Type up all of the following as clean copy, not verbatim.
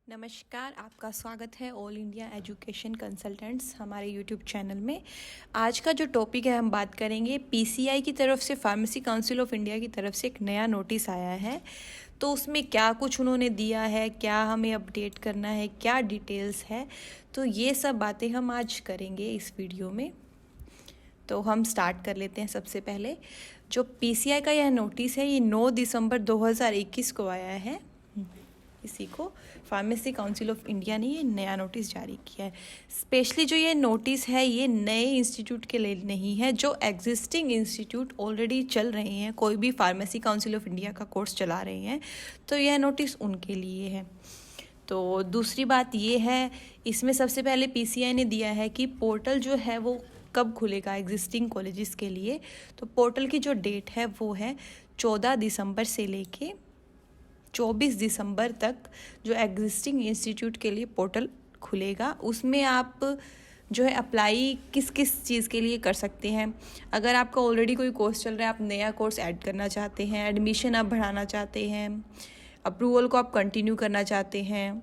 नमस्कार, आपका स्वागत है ऑल इंडिया एजुकेशन कंसल्टेंट्स हमारे यूट्यूब चैनल में। आज का जो टॉपिक है हम बात करेंगे पीसीआई की तरफ से, फार्मेसी काउंसिल ऑफ इंडिया की तरफ से एक नया नोटिस आया है। तो उसमें क्या कुछ उन्होंने दिया है, क्या हमें अपडेट करना है, क्या डिटेल्स है, तो ये सब बातें हम आज करेंगे इस वीडियो में। तो हम स्टार्ट कर लेते हैं। सबसे पहले जो पीसीआई का यह नोटिस है ये 9 दिसंबर 2021 को आया है। इसी को फार्मेसी काउंसिल ऑफ इंडिया ने ये नया नोटिस जारी किया है। स्पेशली जो ये नोटिस है ये नए इंस्टीट्यूट के लिए नहीं है, जो एग्जिस्टिंग इंस्टीट्यूट ऑलरेडी चल रहे हैं, कोई भी फार्मेसी काउंसिल ऑफ इंडिया का कोर्स चला रहे हैं, तो यह नोटिस उनके लिए है। तो दूसरी बात ये है, इसमें सबसे पहले पीसीआई ने दिया है कि पोर्टल जो है वो कब खुलेगा एग्जिस्टिंग कॉलेजेस के लिए। तो पोर्टल की जो डेट है वो है 14 दिसंबर से लेके 24 दिसंबर तक जो एग्जिस्टिंग इंस्टीट्यूट के लिए पोर्टल खुलेगा। उसमें आप जो है अप्लाई किस किस चीज़ के लिए कर सकते हैं। अगर आपका ऑलरेडी कोई कोर्स चल रहा है, आप नया कोर्स ऐड करना चाहते हैं, एडमिशन आप बढ़ाना चाहते हैं, अप्रूवल को आप कंटिन्यू करना चाहते हैं,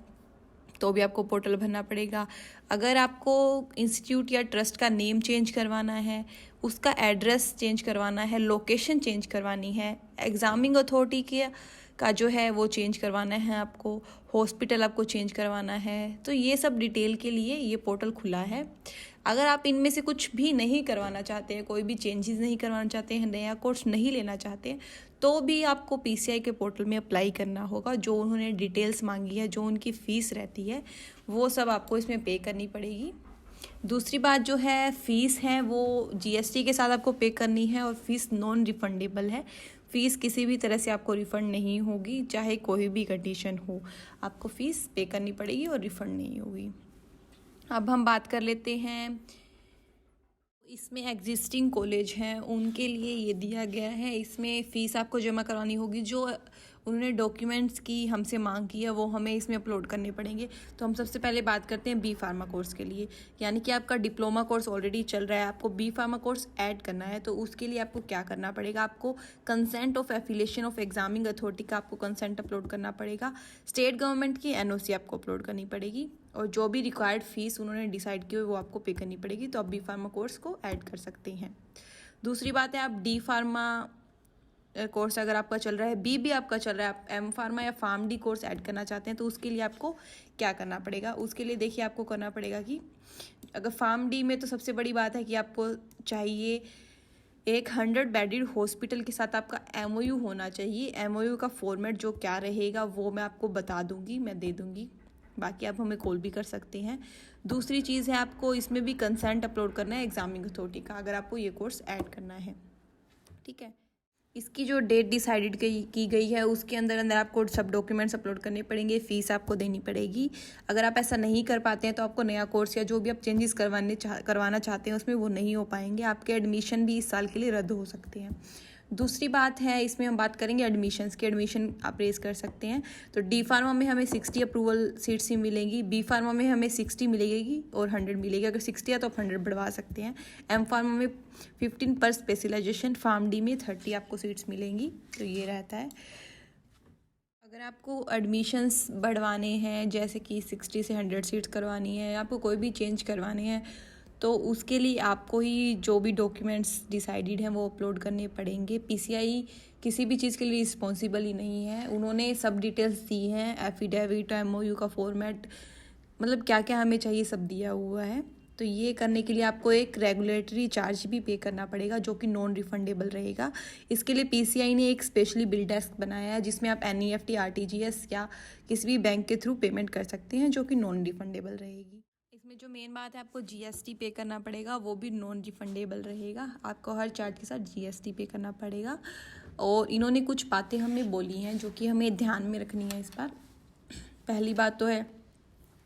तो भी आपको पोर्टल भरना पड़ेगा। अगर आपको इंस्टीट्यूट या ट्रस्ट का नेम चेंज करवाना है, उसका एड्रेस चेंज करवाना है, लोकेशन चेंज करवानी है, एग्जामिंग अथॉरिटी का जो है वो चेंज करवाना है, आपको हॉस्पिटल आपको चेंज करवाना है, तो ये सब डिटेल के लिए ये पोर्टल खुला है। अगर आप इनमें से कुछ भी नहीं करवाना चाहते हैं, कोई भी चेंजेस नहीं करवाना चाहते हैं, नया कोर्स नहीं लेना चाहते हैं, तो भी आपको पीसीआई के पोर्टल में अप्लाई करना होगा। जो उन्होंने डिटेल्स मांगी है, जो उनकी फ़ीस रहती है, वो सब आपको इसमें पे करनी पड़ेगी। दूसरी बात जो है फ़ीस है वो जीएसटी के साथ आपको पे करनी है, और फीस नॉन रिफंडेबल है। फ़ीस किसी भी तरह से आपको रिफ़ंड नहीं होगी, चाहे कोई भी कंडीशन हो, आपको फ़ीस पे करनी पड़ेगी और रिफ़ंड नहीं होगी। अब हम बात कर लेते हैं, इसमें एग्जिस्टिंग कॉलेज हैं उनके लिए ये दिया गया है। इसमें फ़ीस आपको जमा करवानी होगी, जो उन्होंने डॉक्यूमेंट्स की हमसे मांग की है वो हमें इसमें अपलोड करने पड़ेंगे। तो हम सबसे पहले बात करते हैं बी फार्मा कोर्स के लिए, यानी कि आपका डिप्लोमा कोर्स ऑलरेडी चल रहा है, आपको बी फार्मा कोर्स ऐड करना है। तो उसके लिए आपको क्या करना पड़ेगा, आपको consent of affiliation of examining authority का आपको कंसेंट अपलोड करना पड़ेगा, स्टेट गवर्नमेंट की एनओसी आपको अपलोड करनी पड़ेगी, और जो भी रिक्वायर्ड फीस उन्होंने डिसाइड की हुई वो आपको पे करनी पड़ेगी। तो आप बी फार्मा कोर्स को ऐड कर सकते हैं। दूसरी बात है, आप डी फार्मा कोर्स अगर आपका चल रहा है, बी भी आपका चल रहा है, आप एम फार्मा या फार्म डी कोर्स ऐड करना चाहते हैं, तो उसके लिए आपको क्या करना पड़ेगा। उसके लिए देखिए, आपको करना पड़ेगा कि अगर फार्म डी में तो सबसे बड़ी बात है कि आपको चाहिए एक 100 बेडेड हॉस्पिटल के साथ आपका एमओयू होना चाहिए। एमओयू का फॉर्मेट जो क्या रहेगा वो मैं आपको बता दूंगी, मैं दे दूंगी, बाकी आप हमें कॉल भी कर सकते हैं। दूसरी चीज़ है, आपको इसमें भी कंसेंट अपलोड करना है एग्जामिंग अथॉरिटी का, अगर आपको ये कोर्स ऐड करना है। ठीक है, इसकी जो डेट डिसाइडेड की गई है उसके अंदर अंदर आपको सब डॉक्यूमेंट्स अपलोड करने पड़ेंगे, फ़ीस आपको देनी पड़ेगी। अगर आप ऐसा नहीं कर पाते हैं तो आपको नया कोर्स या जो भी आप चेंजेस करवाना चाहते हैं उसमें वो नहीं हो पाएंगे, आपके एडमिशन भी इस साल के लिए रद्द हो सकते हैं। दूसरी बात है, इसमें हम बात करेंगे एडमिशन्स की। एडमिशन आप रेज कर सकते हैं। तो डी फार्मा में हमें 60 अप्रूवल सीट्स ही मिलेंगी, बी फार्मा में हमें 60 मिलेगी और 100 मिलेगी। अगर 60 है तो आप 100 बढ़वा सकते हैं। एम फार्मा में 15 पर स्पेशलाइजेशन, फार्म डी में 30 आपको सीट्स मिलेंगी। तो ये रहता है। अगर आपको एडमिशन्स बढ़वाने हैं, जैसे कि 60 से 100 सीट्स करवानी है, आपको कोई भी चेंज करवाने हैं, तो उसके लिए आपको ही जो भी डॉक्यूमेंट्स डिसाइडेड हैं वो अपलोड करने पड़ेंगे। पीसीआई किसी भी चीज़ के लिए रिस्पॉन्सिबल ही नहीं है, उन्होंने सब डिटेल्स दी हैं, एफिडेविट, एमओयू का फॉर्मेट, मतलब क्या क्या हमें चाहिए सब दिया हुआ है। तो ये करने के लिए आपको एक रेगुलेटरी चार्ज भी पे करना पड़ेगा, जो कि नॉन रिफंडेबल रहेगा। इसके लिए पीसीआई ने एक स्पेशली बिल डेस्क बनाया है, जिसमें आप एनईएफटी, आरटीजीएस या किसी भी बैंक के थ्रू पेमेंट कर सकते हैं, जो कि नॉन रिफंडेबल रहेगी। इसमें जो मेन बात है, आपको जीएसटी पे करना पड़ेगा, वो भी नॉन रिफंडेबल रहेगा। आपको हर चार्ज के साथ जीएसटी पे करना पड़ेगा। और इन्होंने कुछ बातें हमें बोली हैं जो कि हमें ध्यान में रखनी है इस बार। पहली बात तो है,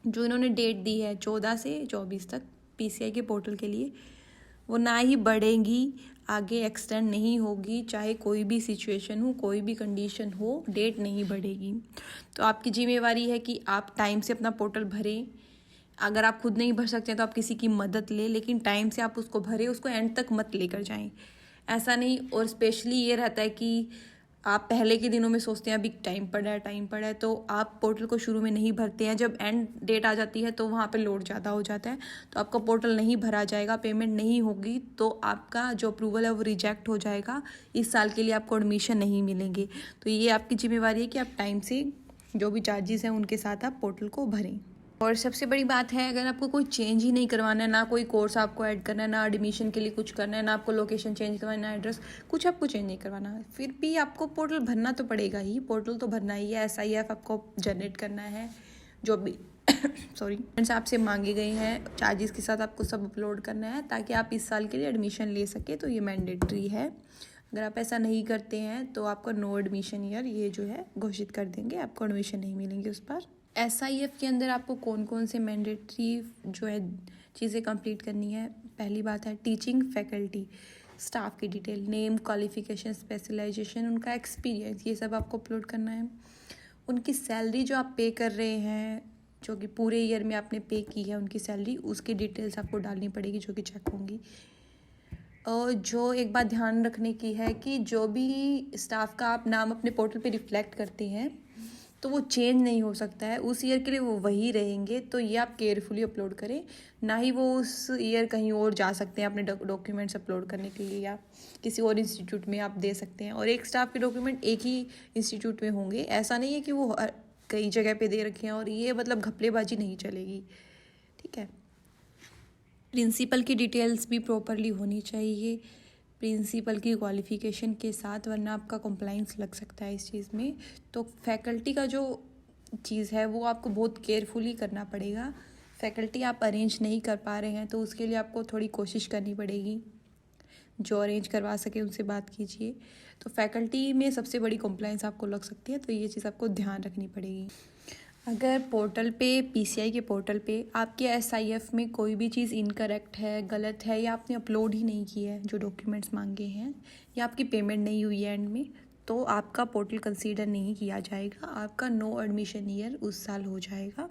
जो इन्होंने डेट दी है 14 से 24 तक पीसीआई के पोर्टल के लिए, वो ना ही बढ़ेंगी, आगे एक्सटेंड नहीं होगी, चाहे कोई भी सिचुएशन हो, कोई भी कंडीशन हो, डेट नहीं बढ़ेगी। तो आपकी जिम्मेवारी है कि आप टाइम से अपना पोर्टल भरें। अगर आप खुद नहीं भर सकते तो आप किसी की मदद लें, लेकिन टाइम से आप उसको भरें, उसको एंड तक मत लेकर जाएं, ऐसा नहीं। और स्पेशली ये रहता है कि आप पहले के दिनों में सोचते हैं अभी टाइम पड़ा है, तो आप पोर्टल को शुरू में नहीं भरते हैं। जब एंड डेट आ जाती है तो वहाँ पे लोड ज़्यादा हो जाता है, तो आपका पोर्टल नहीं भरा जाएगा, पेमेंट नहीं होगी, तो आपका जो अप्रूवल है वो रिजेक्ट हो जाएगा। इस साल के लिए आपको एडमिशन नहीं मिलेंगे। तो ये आपकी जिम्मेवारी है कि आप टाइम से जो भी चार्जेस हैं उनके साथ आप पोर्टल को भरें। और सबसे बड़ी बात है, अगर आपको कोई चेंज ही नहीं करवाना है, ना कोई कोर्स आपको ऐड करना है, ना एडमिशन के लिए कुछ करना है, ना आपको लोकेशन चेंज करवाना है, ना एड्रेस, कुछ आपको चेंज नहीं करवाना है, फिर भी आपको पोर्टल भरना तो पड़ेगा ही। पोर्टल तो भरना ही है, SIF आपको जनरेट करना है, जो भी सॉरी आपसे मांगे गए हैं चार्जेस के साथ आपको सब अपलोड करना है, ताकि आप इस साल के लिए एडमिशन ले सके। तो ये मैंडेटरी है। अगर आप ऐसा नहीं करते हैं तो आपका नो एडमिशन ईयर ये जो है घोषित कर देंगे, आपको एडमिशन नहीं मिलेंगे उस पर। SIF के अंदर आपको कौन कौन से मैंडेटरी जो है चीज़ें कंप्लीट करनी है। पहली बात है टीचिंग फैकल्टी, स्टाफ की डिटेल, नेम, क्वालिफिकेशन, स्पेशलाइजेशन, उनका एक्सपीरियंस, ये सब आपको अपलोड करना है। उनकी सैलरी जो आप पे कर रहे हैं, जो कि पूरे ईयर में आपने पे की है उनकी सैलरी, उसकी डिटेल्स आपको डालनी पड़ेगी, जो कि चेक होंगी। और जो एक बात ध्यान रखने की है कि जो भी स्टाफ का आप नाम अपने पोर्टल पे रिफ्लेक्ट करते हैं तो वो चेंज नहीं हो सकता है, उस ईयर के लिए वो वही रहेंगे। तो ये आप केयरफुली अपलोड करें, ना ही वो उस ईयर कहीं और जा सकते हैं अपने डॉक्यूमेंट्स अपलोड करने के लिए, या किसी और इंस्टीट्यूट में आप दे सकते हैं। और एक स्टाफ के डॉक्यूमेंट एक ही इंस्टीट्यूट में होंगे, ऐसा नहीं है कि वो कई जगह पे दे रखे हैं, और ये मतलब घपलेबाजी नहीं चलेगी, ठीक है। प्रिंसिपल की डिटेल्स भी प्रॉपरली होनी चाहिए, प्रिंसिपल की क्वालिफ़िकेशन के साथ, वरना आपका कंप्लाइंस लग सकता है इस चीज़ में। तो फैकल्टी का जो चीज़ है वो आपको बहुत केयरफुली करना पड़ेगा। फैकल्टी आप अरेंज नहीं कर पा रहे हैं तो उसके लिए आपको थोड़ी कोशिश करनी पड़ेगी, जो अरेंज करवा सके उनसे बात कीजिए। तो फैकल्टी में सबसे बड़ी कंप्लाइंस आपको लग सकती है, तो ये चीज़ आपको ध्यान रखनी पड़ेगी। अगर पोर्टल पे PCI के पोर्टल पे आपके SIF में कोई भी चीज़ इनकरेक्ट है, गलत है, या आपने अपलोड ही नहीं किया है जो डॉक्यूमेंट्स मांगे हैं, या आपकी पेमेंट नहीं हुई है एंड में, तो आपका पोर्टल कंसीडर नहीं किया जाएगा, आपका नो एडमिशन ईयर उस साल हो जाएगा।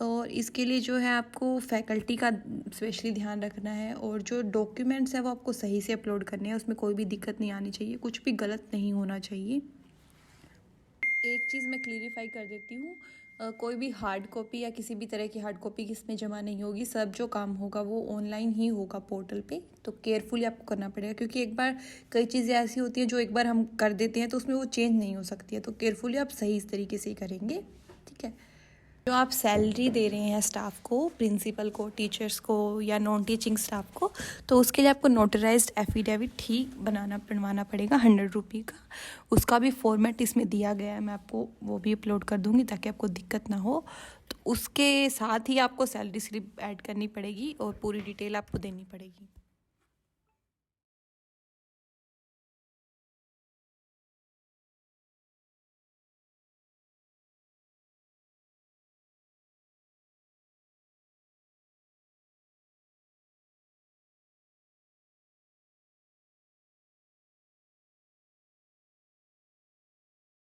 और इसके लिए जो है आपको फैकल्टी का स्पेशली ध्यान रखना है, और जो डॉक्यूमेंट्स हैं वो आपको सही से अपलोड करने हैं, उसमें कोई भी दिक्कत नहीं आनी चाहिए, कुछ भी गलत नहीं होना चाहिए। एक चीज़ मैं क्लियरिफाई कर देती हूँ, कोई भी हार्ड कॉपी या किसी भी तरह की हार्ड कॉपी इसमें जमा नहीं होगी, सब जो काम होगा वो ऑनलाइन ही होगा पोर्टल पे। तो केयरफुली आपको करना पड़ेगा, क्योंकि एक बार कई चीज़ें ऐसी होती हैं जो एक बार हम कर देते हैं तो उसमें वो चेंज नहीं हो सकती है, तो केयरफुली आप सही इस तरीके से ही करेंगे, ठीक है। जो आप सैलरी दे रहे हैं स्टाफ को, प्रिंसिपल को, टीचर्स को, या नॉन टीचिंग स्टाफ को, तो उसके लिए आपको नोटराइज्ड एफिडेविट ही बनवाना पड़ेगा 100 रुपये का। उसका भी फॉर्मेट इसमें दिया गया है, मैं आपको वो भी अपलोड कर दूंगी ताकि आपको दिक्कत ना हो। तो उसके साथ ही आपको सैलरी स्लिप ऐड करनी पड़ेगी और पूरी डिटेल आपको देनी पड़ेगी।